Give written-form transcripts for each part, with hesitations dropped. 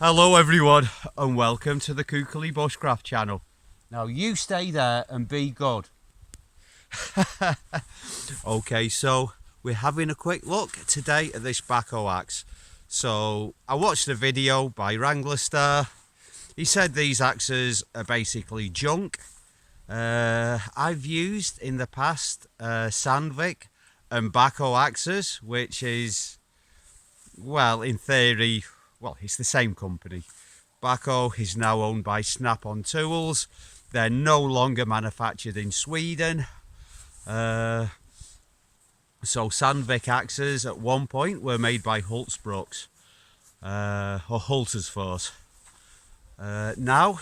Hello everyone and welcome to the Kukuli Bushcraft channel. Now you stay there and be good. Okay, so we're having a quick look today at this Bahco axe. So I watched a video by Wrangler Star. He said these axes are basically junk. I've used in the past Sandvik and Bahco axes, which is, well, in theory, it's the same company. Bahco is now owned by Snap-on Tools. They're no longer manufactured in Sweden. So Sandvik axes at one point were made by Hultsbrooks or Hultersfors. Now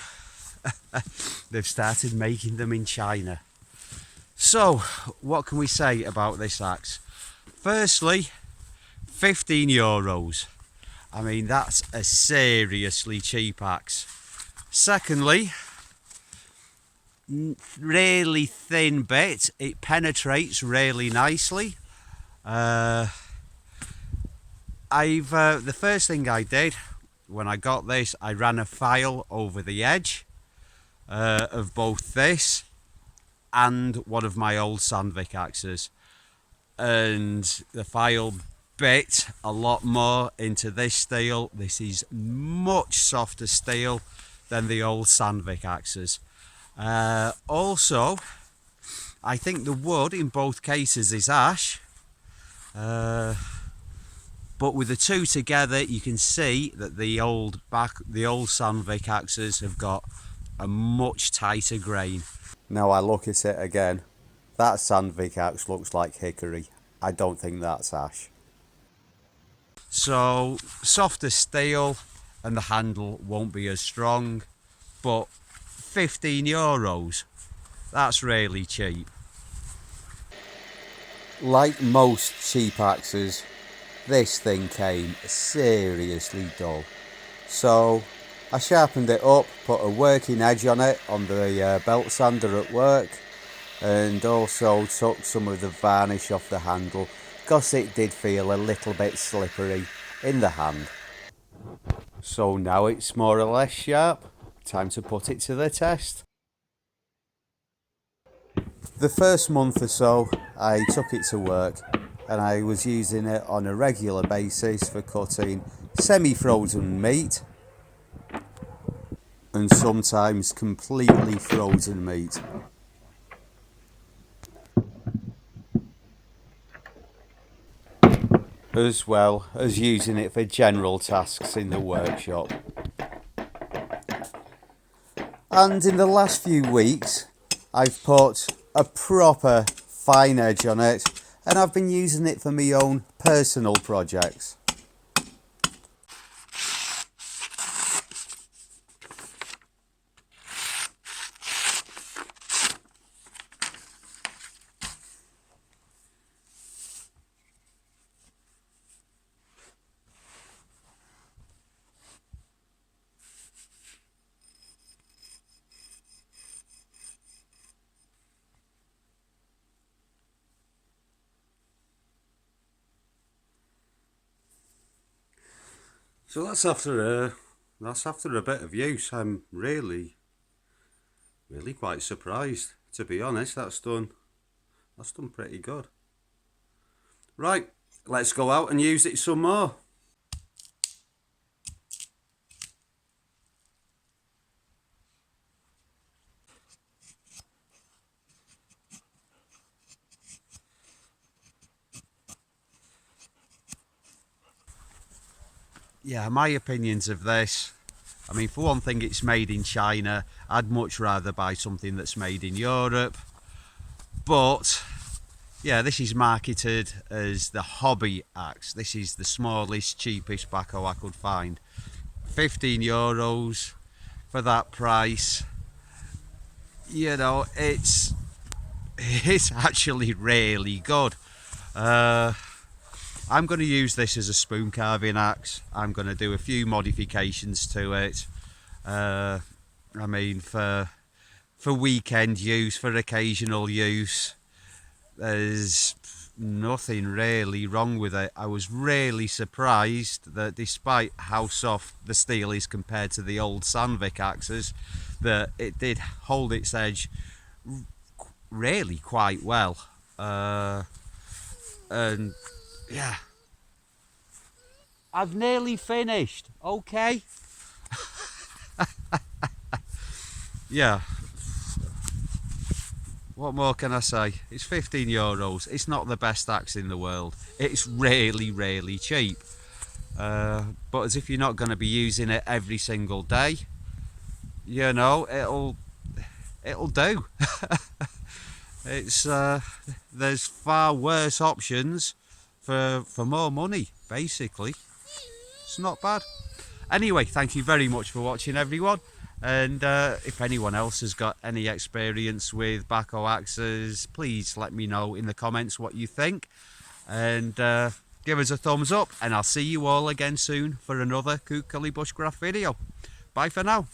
they've started making them in China. So what can we say about this axe? Firstly, €15. I mean, that's a seriously cheap axe. Secondly, really thin bit. It penetrates really nicely. The first thing I did when I got this, I ran a file over the edge of both this and one of my old Sandvik axes, and the file bit a lot more into this steel. This is much softer steel than the old Sandvik axes. Also, I think the wood in both cases is ash, but with the two together you can see that the old Sandvik axes have got a much tighter grain. Now I look at it again, that Sandvik axe looks like hickory. I don't think that's ash. So softer steel and the handle won't be as strong, but €15, that's really cheap. Like most cheap axes, this thing came seriously dull. So I sharpened it up, put a working edge on it on the belt sander at work, and also took some of the varnish off the handle because it did feel a little bit slippery in the hand. So now it's more or less sharp. Time to put it to the test. The first month or so I took it to work and I was using it on a regular basis for cutting semi-frozen meat and sometimes completely frozen meat. As well as using it for general tasks in the workshop. And in the last few weeks I've put a proper fine edge on it and I've been using it for my own personal projects. So that's after a bit of use. I'm really quite surprised, to be honest. That's done pretty good. Right, let's go out and use it some more. Yeah, my opinions of this, I mean, for one thing, it's made in China. I'd much rather buy something that's made in Europe. But yeah, this is marketed as the hobby axe. This is the smallest, cheapest Bahco I could find. €15 for that price. You know, it's actually really good. I'm going to use this as a spoon carving axe. I'm going to do a few modifications to it. I mean, for weekend use, for occasional use. There's nothing really wrong with it. I was really surprised that despite how soft the steel is compared to the old Sandvik axes, that it did hold its edge really quite well. And yeah, I've nearly finished. Okay. Yeah. What more can I say? It's €15. It's not the best axe in the world. It's really, really cheap. But as if you're not going to be using it every single day, you know, it'll do. It's there's far worse options for more money. Basically, it's not bad. Anyway, thank you very much for watching, everyone. And if anyone else has got any experience with Bahco axes, please let me know in the comments what you think. And give us a thumbs up. And I'll see you all again soon for another Kookali Bushcraft video. Bye for now.